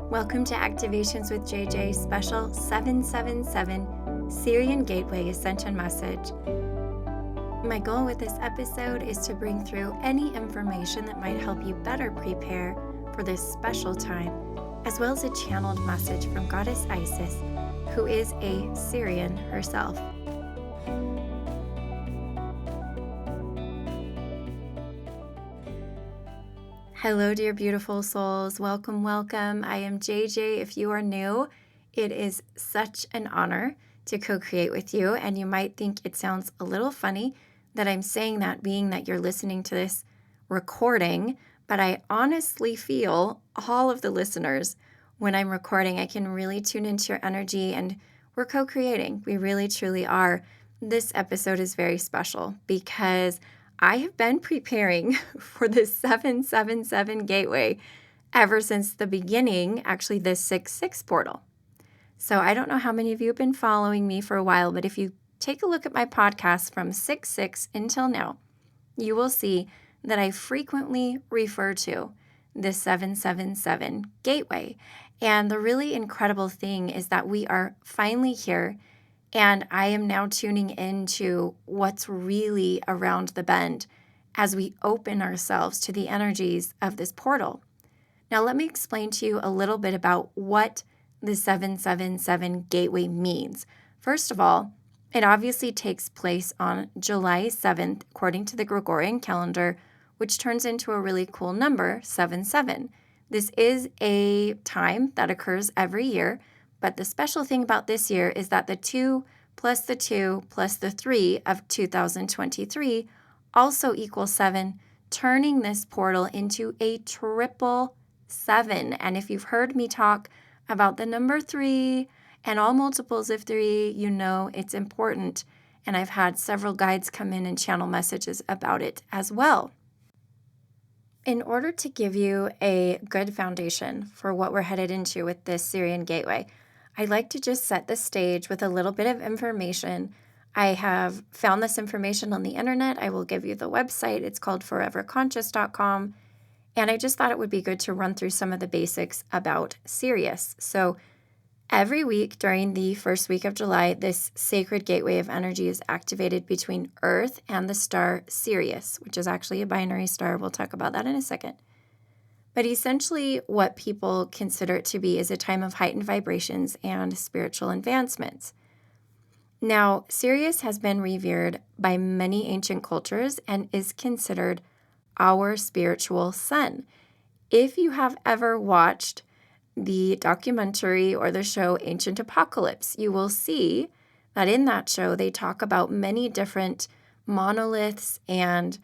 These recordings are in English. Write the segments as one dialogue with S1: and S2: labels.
S1: Welcome to Activations with JJ Special 777 Sirian Gateway Ascension Message. My goal with this episode is to bring through any information that might help you better prepare for this special time, as well as a channeled message from Goddess Isis, who is a Sirian herself. Hello, dear beautiful souls. Welcome, welcome. I am JJ. If you are new, it is such an honor to co-create with you. And you might think it sounds a little funny that I'm saying that, being that you're listening to this recording. But I honestly feel all of the listeners, when I'm recording, I can really tune into your energy, and we're co-creating. We really, truly are. This episode is very special because I have been preparing for this 777 gateway ever since the beginning, actually this 6/6 portal. So I don't know how many of you have been following me for a while, but if you take a look at my podcast from 6/6 until now, you will see that I frequently refer to this 777 gateway. And the really incredible thing is that we are finally here. And I am now tuning into what's really around the bend as we open ourselves to the energies of this portal. Now, let me explain to you a little bit about what the 777 gateway means. First of all, it obviously takes place on July 7th, according to the Gregorian calendar, which turns into a really cool number, 77. This is a time that occurs every year. But the special thing about this year is that the 2 plus the 2 plus the 3 of 2023 also equals 7, turning this portal into a triple 7. And if you've heard me talk about the number 3 and all multiples of 3, you know it's important. And I've had several guides come in and channel messages about it as well. In order to give you a good foundation for what we're headed into with this Sirian Gateway, I'd like to just set the stage with a little bit of information. I have found this information on the internet. I will give you the website. It's called foreverconscious.com. And I just thought it would be good to run through some of the basics about Sirius. So every week during the first week of July, this sacred gateway of energy is activated between Earth and the star Sirius, which is actually a binary star. We'll talk about that in a second. But essentially, what people consider it to be is a time of heightened vibrations and spiritual advancements. Now, Sirius has been revered by many ancient cultures and is considered our spiritual sun. If you have ever watched the documentary or the show Ancient Apocalypse, you will see that in that show they talk about many different monoliths, and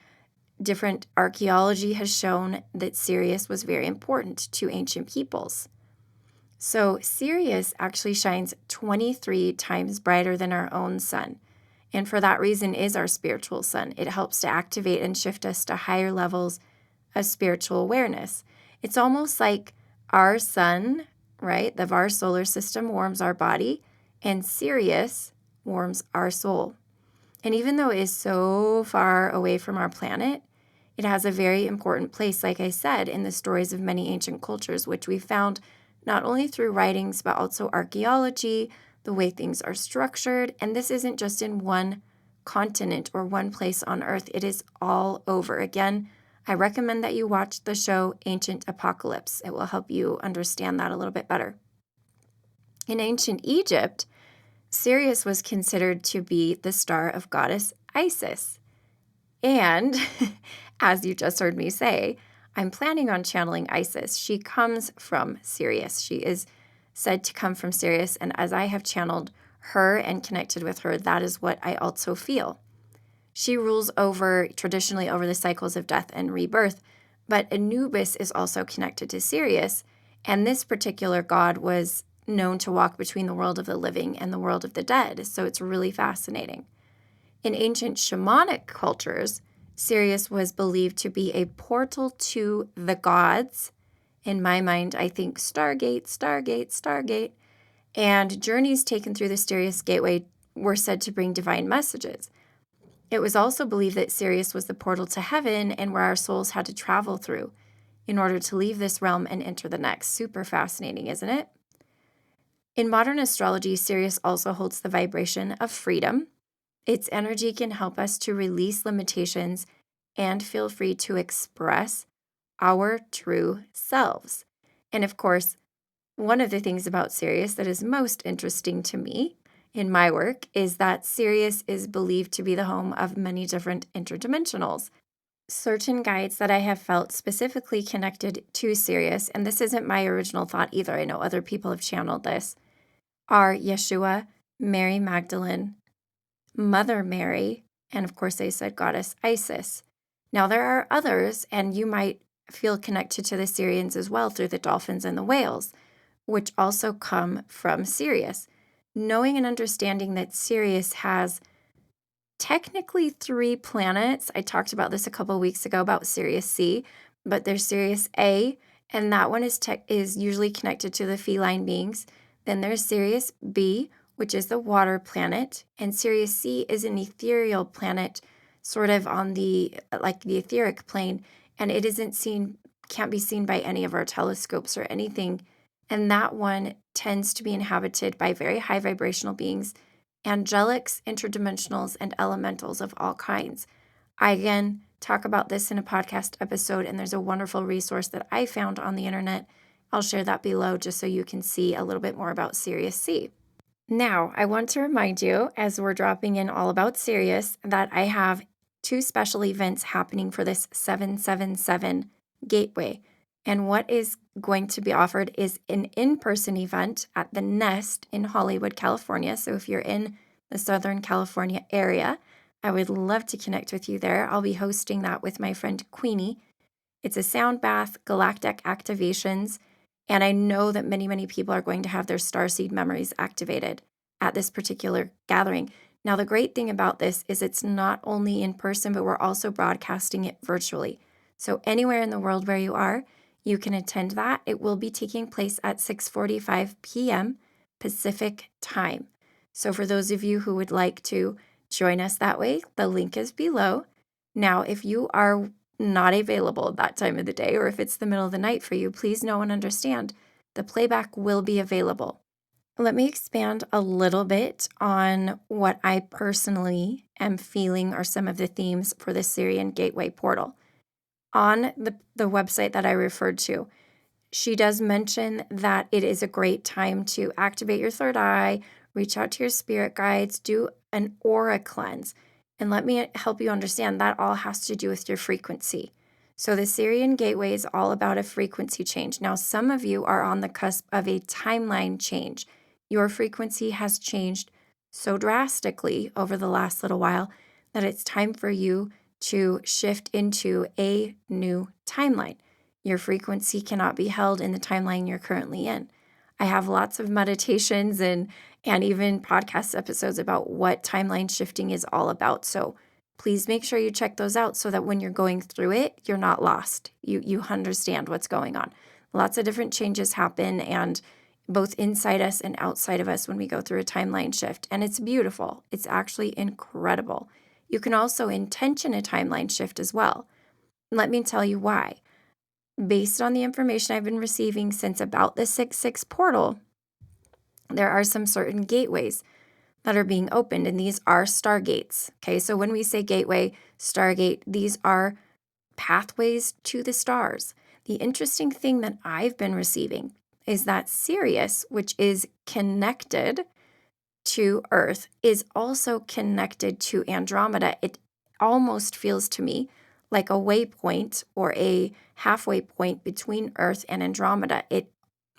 S1: different archaeology has shown that Sirius was very important to ancient peoples. So Sirius actually shines 23 times brighter than our own sun, and for that reason is our spiritual sun. It helps to activate and shift us to higher levels of spiritual awareness. It's almost like our sun, right, of our solar system warms our body, and Sirius warms our soul. And even though it is so far away from our planet, it has a very important place, like I said, in the stories of many ancient cultures, which we found not only through writings, but also archaeology, the way things are structured. And this isn't just in one continent or one place on Earth. It is all over. Again, I recommend that you watch the show Ancient Apocalypse. It will help you understand that a little bit better. In ancient Egypt, Sirius was considered to be the star of goddess Isis. And as you just heard me say, I'm planning on channeling Isis. She comes from Sirius. She is said to come from Sirius. And as I have channeled her and connected with her, that is what I also feel. She rules traditionally over the cycles of death and rebirth. But Anubis is also connected to Sirius. And this particular god was known to walk between the world of the living and the world of the dead. So it's really fascinating. In ancient shamanic cultures, Sirius was believed to be a portal to the gods. In my mind, I think Stargate, Stargate, Stargate. And journeys taken through the Sirius Gateway were said to bring divine messages. It was also believed that Sirius was the portal to heaven and where our souls had to travel through. in order to leave this realm and enter the next. Super fascinating, isn't it? In modern astrology, Sirius also holds the vibration of freedom. Its energy can help us to release limitations and feel free to express our true selves. And of course, one of the things about Sirius that is most interesting to me in my work is that Sirius is believed to be the home of many different interdimensionals. Certain guides that I have felt specifically connected to Sirius, and this isn't my original thought either, I know other people have channeled this, are Yeshua, Mary Magdalene, Mother Mary, and of course they said Goddess Isis. Now there are others, and you might feel connected to the Sirians as well through the dolphins and the whales, which also come from Sirius. Knowing and understanding that Sirius has technically 3 planets. I talked about this a couple of weeks ago about Sirius C, but there's Sirius A, and that one is usually connected to the feline beings. Then there's Sirius B, which is the water planet, and Sirius C is an ethereal planet, sort of on the etheric plane, and it can't be seen by any of our telescopes or anything. And that one tends to be inhabited by very high vibrational beings, angelics, interdimensionals, and elementals of all kinds. I again talk about this in a podcast episode, and there's a wonderful resource that I found on the internet. I'll share that below just so you can see a little bit more about Sirius C. Now, I want to remind you, as we're dropping in all about Sirius, that I have 2 special events happening for this 777 Gateway. And what is going to be offered is an in-person event at the Nest in Hollywood, California. So if you're in the Southern California area, I would love to connect with you there. I'll be hosting that with my friend Queenie. It's a sound bath, galactic activations, and I know that many, many people are going to have their starseed memories activated at this particular gathering. Now, the great thing about this is it's not only in person, but we're also broadcasting it virtually. So anywhere in the world where you are, you can attend that. It will be taking place at 6:45 p.m. Pacific time. So for those of you who would like to join us that way, the link is below. Now, if you are not available at that time of the day, or if it's the middle of the night for you, please know and understand the playback will be available. Let me expand a little bit on what I personally am feeling are some of the themes for the Sirian Gateway portal. On the website that I referred to, she does mention that it is a great time to activate your third eye, reach out to your spirit guides, do an aura cleanse. And let me help you understand that all has to do with your frequency. So the Sirian Gateway is all about a frequency change. Now, some of you are on the cusp of a timeline change. Your frequency has changed so drastically over the last little while that it's time for you to shift into a new timeline. Your frequency cannot be held in the timeline you're currently in. I have lots of meditations and even podcast episodes about what timeline shifting is all about. So please make sure you check those out so that when you're going through it, you're not lost. You understand what's going on. Lots of different changes happen, and both inside us and outside of us when we go through a timeline shift. And it's beautiful. It's actually incredible. You can also intention a timeline shift as well. Let me tell you why. Based on the information I've been receiving since about the 6/6 portal, there are some certain gateways that are being opened, and these are stargates. Okay, so when we say gateway, stargate, these are pathways to the stars. The interesting thing that I've been receiving is that Sirius, which is connected to Earth, is also connected to Andromeda. It almost feels to me like a waypoint or a halfway point between Earth and Andromeda.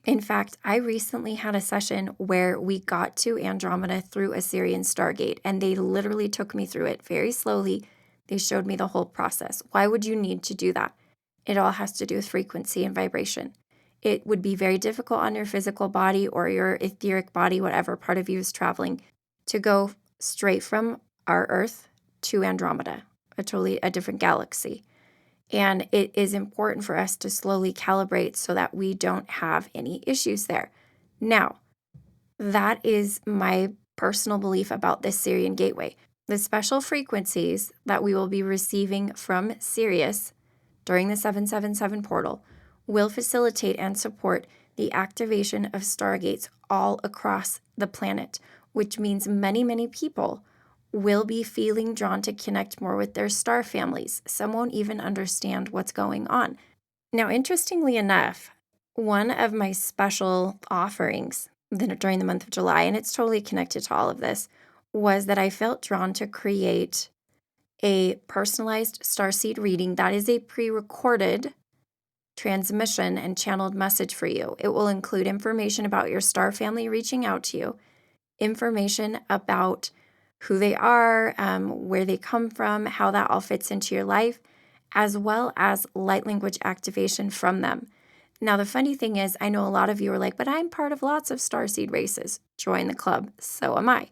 S1: In fact, I recently had a session where we got to Andromeda through a Sirian Stargate, and they literally took me through it very slowly. They showed me the whole process. Why would you need to do that? It all has to do with frequency and vibration. It would be very difficult on your physical body or your etheric body, whatever part of you is traveling, to go straight from our Earth to Andromeda, a different galaxy. And it is important for us to slowly calibrate so that we don't have any issues there. Now, that is my personal belief about this Sirian Gateway. The special frequencies that we will be receiving from Sirius during the 777 portal will facilitate and support the activation of stargates all across the planet, which means many, many people will be feeling drawn to connect more with their star families. Some won't even understand what's going on. Now, interestingly enough, one of my special offerings during the month of July, and it's totally connected to all of this, was that I felt drawn to create a personalized starseed reading that is a pre-recorded transmission and channeled message for you. It will include information about your star family reaching out to you, information about who they are, where they come from, how that all fits into your life, as well as light language activation from them. Now, the funny thing is, I know a lot of you are like, but I'm part of lots of starseed races. Join the club. So am I.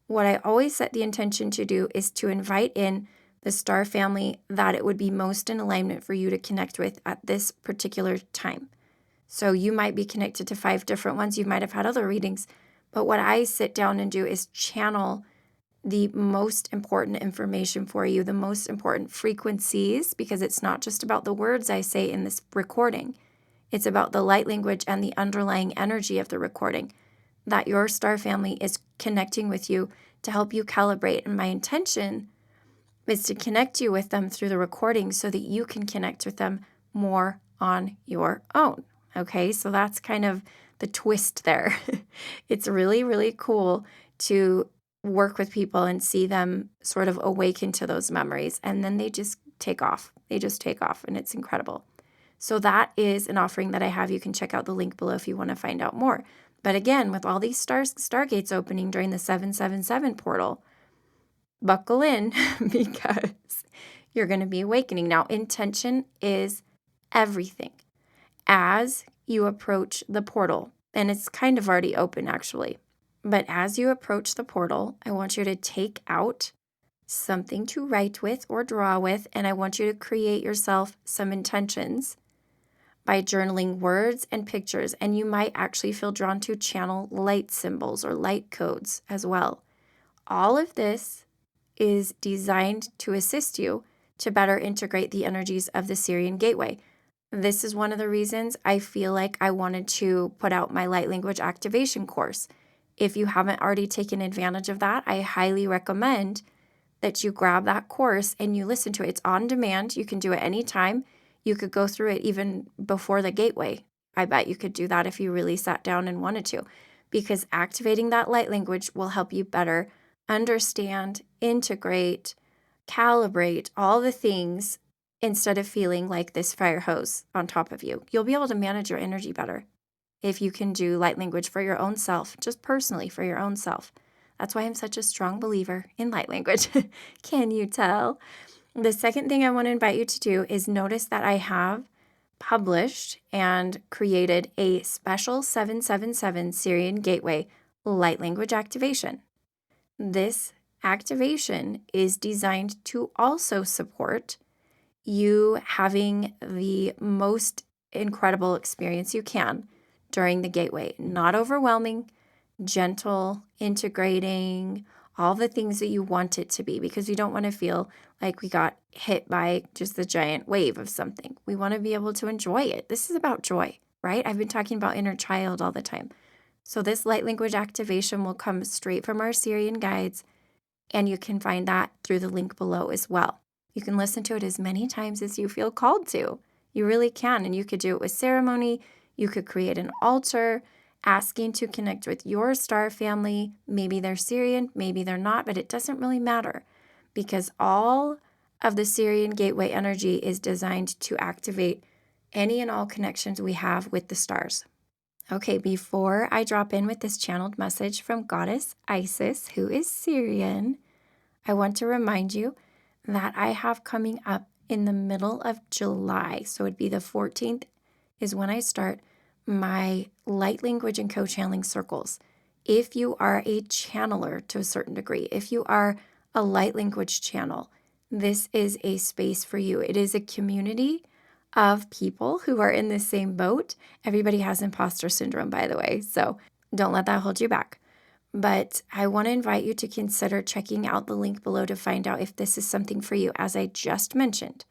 S1: What I always set the intention to do is to invite in the star family that it would be most in alignment for you to connect with at this particular time. So you might be connected to 5 different ones. You might have had other readings. But what I sit down and do is channel the most important information for you, the most important frequencies, because it's not just about the words I say in this recording. It's about the light language and the underlying energy of the recording, that your star family is connecting with you to help you calibrate. And my intention is to connect you with them through the recording so that you can connect with them more on your own. Okay, so that's kind of the twist there. It's really, really cool to work with people and see them sort of awaken to those memories, and then they just take off. They just take off, and it's incredible. So that is an offering that I have. You can check out the link below if you want to find out more. But again, with all these stargates opening during the 777 portal, buckle in because you're going to be awakening. Now, intention is everything. As you approach the portal, and it's kind of already open actually, but as you approach the portal, I want you to take out something to write with or draw with, and I want you to create yourself some intentions by journaling words and pictures, and you might actually feel drawn to channel light symbols or light codes as well. All of this is designed to assist you to better integrate the energies of the Sirian Gateway. This is one of the reasons I feel like I wanted to put out my light language activation course. If you haven't already taken advantage of that, I highly recommend that you grab that course and you listen to it. It's on demand. You can do it anytime. You could go through it even before the gateway. I bet you could do that if you really sat down and wanted to, because activating that light language will help you better understand, integrate, calibrate all the things instead of feeling like this fire hose on top of you. You'll be able to manage your energy better if you can do light language for your own self, just personally for your own self. That's why I'm such a strong believer in light language. Can you tell? The second thing I want to invite you to do is notice that I have published and created a special 777 Sirian Gateway light language activation. This activation is designed to also support you having the most incredible experience you can during the gateway. Not overwhelming, gentle, integrating, all the things that you want it to be, because we don't want to feel like we got hit by just the giant wave of something. We want to be able to enjoy it. This is about joy, right? I've been talking about inner child all the time. So this light language activation will come straight from our Sirian guides, and you can find that through the link below as well. You can listen to it as many times as you feel called to. You really can, and you could do it with ceremony. You could create an altar asking to connect with your star family. Maybe they're Sirian, maybe they're not, but it doesn't really matter, because all of the Sirian Gateway energy is designed to activate any and all connections we have with the stars. Okay, before I drop in with this channeled message from Goddess Isis, who is Sirian, I want to remind you that I have coming up in the middle of July, so it'd be the 14th is when I start my light language and co-channeling circles. If you are a channeler to a certain degree, if you are a light language channel, this is a space for you. It is a community of people who are in the same boat. Everybody has imposter syndrome, by the way, so don't let that hold you back. But I want to invite you to consider checking out the link below to find out if this is something for you. As I just mentioned,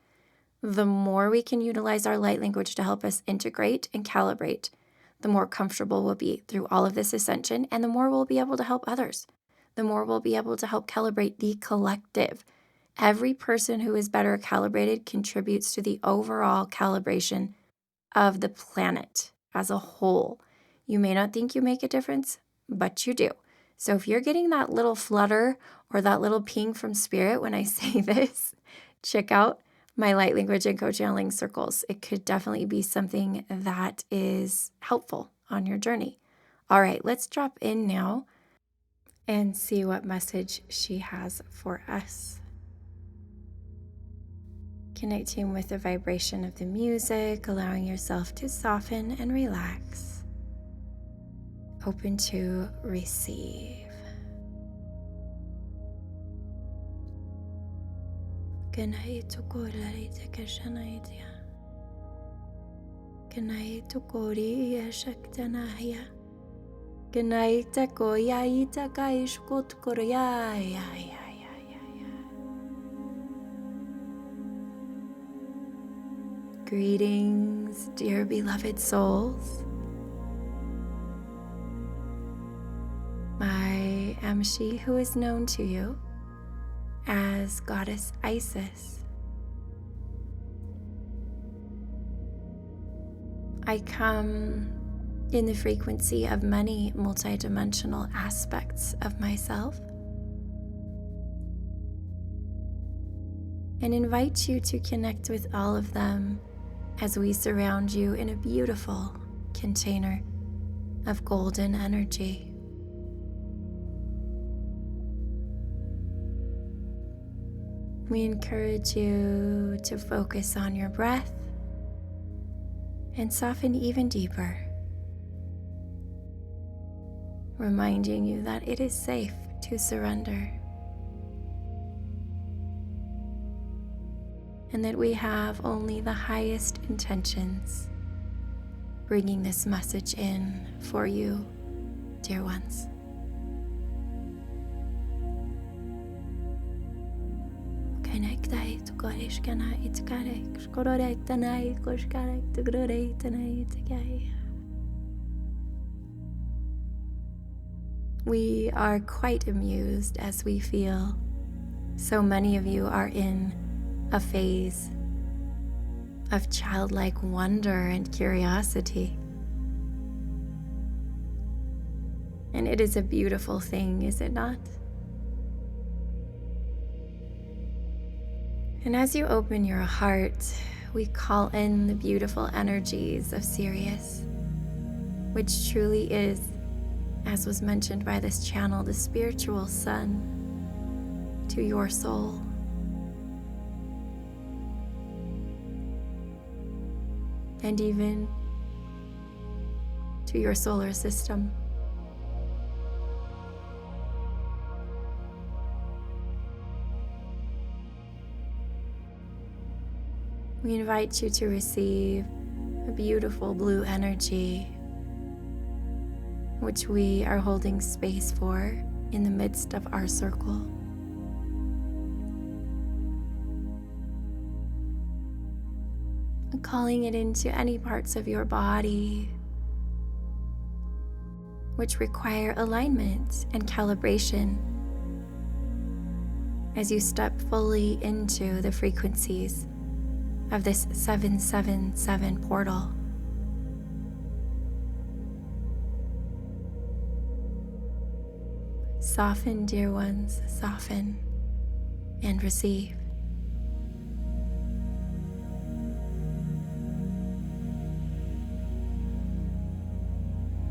S1: The more we can utilize our light language to help us integrate and calibrate, the more comfortable we'll be through all of this ascension, and the more we'll be able to help others. The more we'll be able to help calibrate the collective. Every person who is better calibrated contributes to the overall calibration of the planet as a whole. You may not think you make a difference, but you do. So if you're getting that little flutter or that little ping from spirit when I say this, check out my light language and co-channeling circles. It could definitely be something that is helpful on your journey. All right, let's drop in now and see what message she has for us. Connecting with the vibration of the music, allowing yourself to soften and relax. Open to receive. Kanaito korarita kashanaitia. Kanaito koriya shaktanaya. Kanaita koyaita kaishkot koryaya. Greetings, dear beloved souls. I am she who is known to you as Goddess Isis. I come in the frequency of many multidimensional aspects of myself and invite you to connect with all of them as we surround you in a beautiful container of golden energy. We encourage you to focus on your breath and soften even deeper, reminding you that it is safe to surrender and that we have only the highest intentions bringing this message in for you, dear ones. We are quite amused as we feel so many of you are in a phase of childlike wonder and curiosity. And it is a beautiful thing, is it not? And as you open your heart, we call in the beautiful energies of Sirius, which truly is, as was mentioned by this channel, the spiritual sun to your soul. And even to your solar system. We invite you to receive a beautiful blue energy, which we are holding space for in the midst of our circle. Calling it into any parts of your body which require alignment and calibration as you step fully into the frequencies of this 777 portal. Soften, dear ones, soften and receive.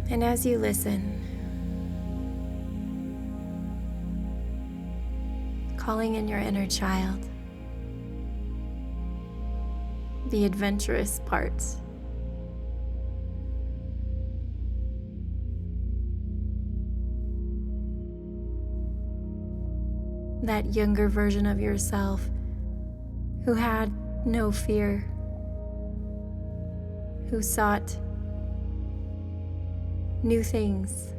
S1: And as you listen, calling in your inner child, the adventurous parts, that younger version of yourself who had no fear, who sought new things,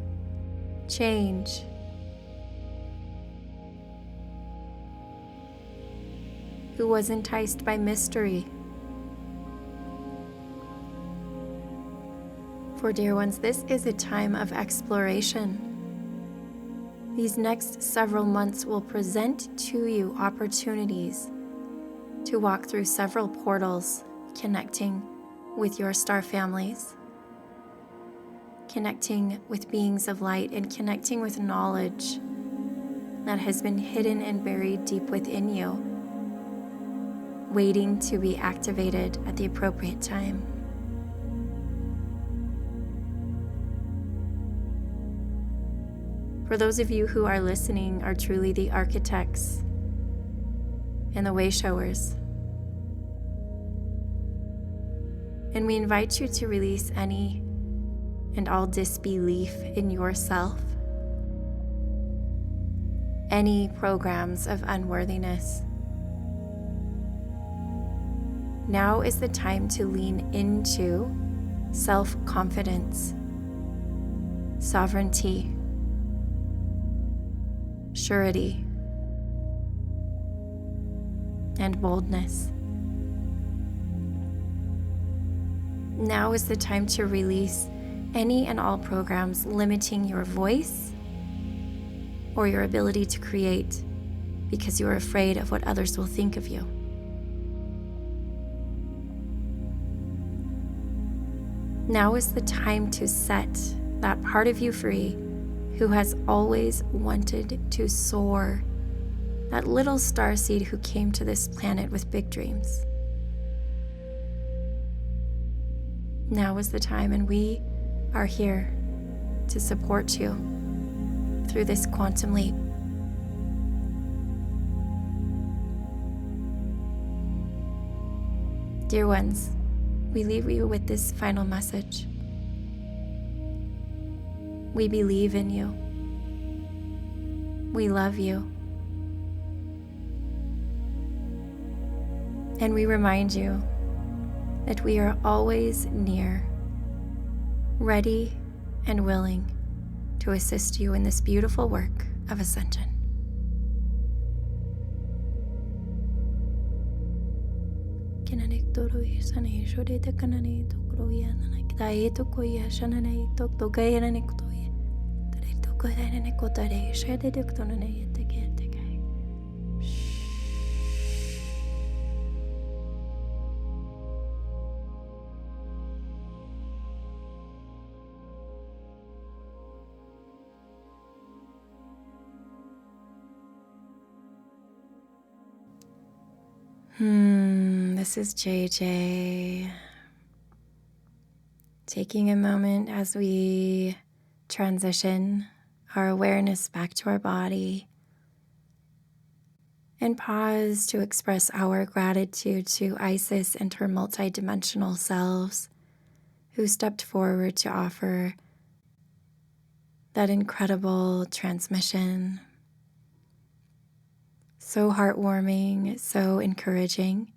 S1: change, who was enticed by mystery, For dear ones, this is a time of exploration. These next several months will present to you opportunities to walk through several portals, connecting with your star families, connecting with beings of light, and connecting with knowledge that has been hidden and buried deep within you, waiting to be activated at the appropriate time. For those of you who are listening are truly the architects and the way showers. And we invite you to release any and all disbelief in yourself, any programs of unworthiness. Now is the time to lean into self-confidence, sovereignty, surety, and boldness. Now is the time to release any and all programs limiting your voice or your ability to create because you are afraid of what others will think of you. Now is the time to set that part of you free who has always wanted to soar, that little starseed who came to this planet with big dreams. Now is the time, and we are here to support you through this quantum leap. Dear ones, we leave you with this final message. We believe in you. We love you. And we remind you that we are always near, ready and willing to assist you in this beautiful work of ascension. This is JJ. Taking a moment as we transition our awareness back to our body and pause to express our gratitude to Isis and her multidimensional selves who stepped forward to offer that incredible transmission. So heartwarming, so encouraging,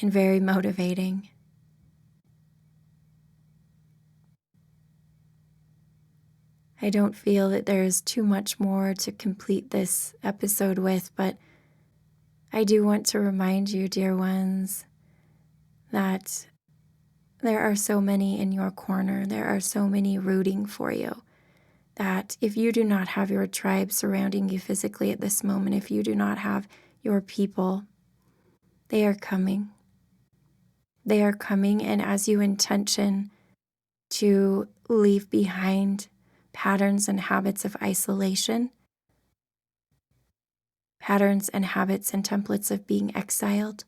S1: and very motivating. I don't feel that there's too much more to complete this episode with, but I do want to remind you, dear ones, that there are so many in your corner. There are so many rooting for you. That if you do not have your tribe surrounding you physically at this moment, if you do not have your people, they are coming. They are coming, and as you intention to leave behind patterns and habits of isolation, patterns and habits and templates of being exiled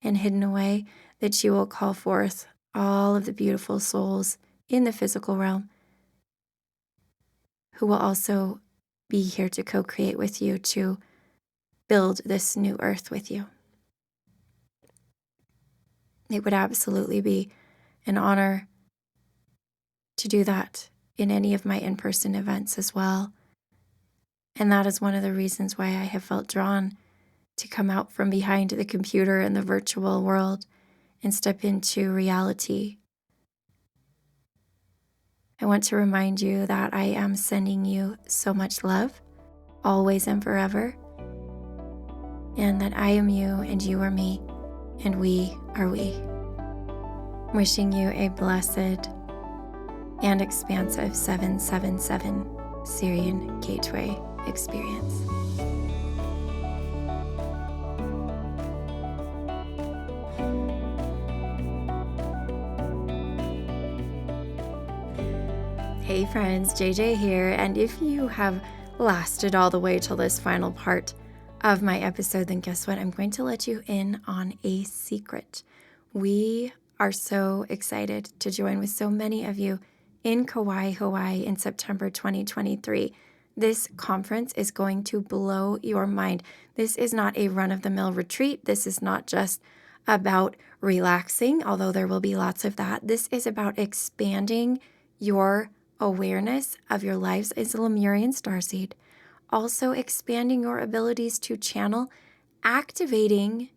S1: and hidden away, that you will call forth all of the beautiful souls in the physical realm who will also be here to co-create with you, to build this new earth with you. It would absolutely be an honor to do that in any of my in-person events as well. And that is one of the reasons why I have felt drawn to come out from behind the computer in the virtual world and step into reality. I want to remind you that I am sending you so much love, always and forever, and that I am you and you are me, and we are we. Wishing you a blessed and expansive 777 Sirian Gateway experience. Hey friends, JJ here, and if you have lasted all the way till this final part of my episode, then guess what? I'm going to let you in on a secret. We are so excited to join with so many of you in Kauai, Hawaii in September 2023. This conference is going to blow your mind. This is not a run-of-the-mill retreat. This is not just about relaxing, although there will be lots of that. This is about expanding your awareness of your lives as a Lemurian starseed, also expanding your abilities to channel, activating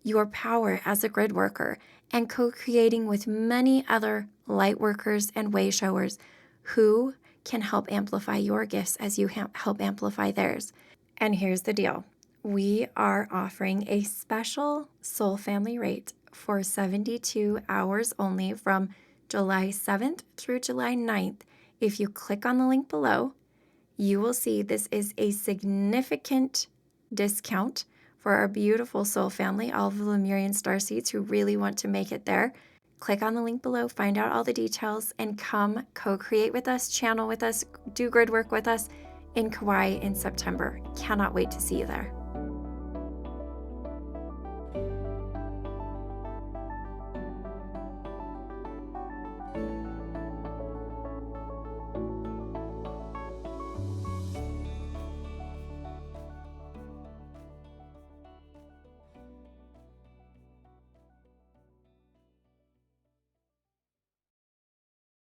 S1: your power as a grid worker, and co-creating with many other light workers and way showers who can help amplify your gifts as you help amplify theirs. And here's the deal. We are offering a special soul family rate for 72 hours only from July 7th through July 9th. If you click on the link below, you will see this is a significant discount for our beautiful soul family, all of the Lemurian starseeds who really want to make it there. Click on the link below, find out all the details, and come co-create with us, channel with us, do grid work with us in Kauai in September. Cannot wait to see you there.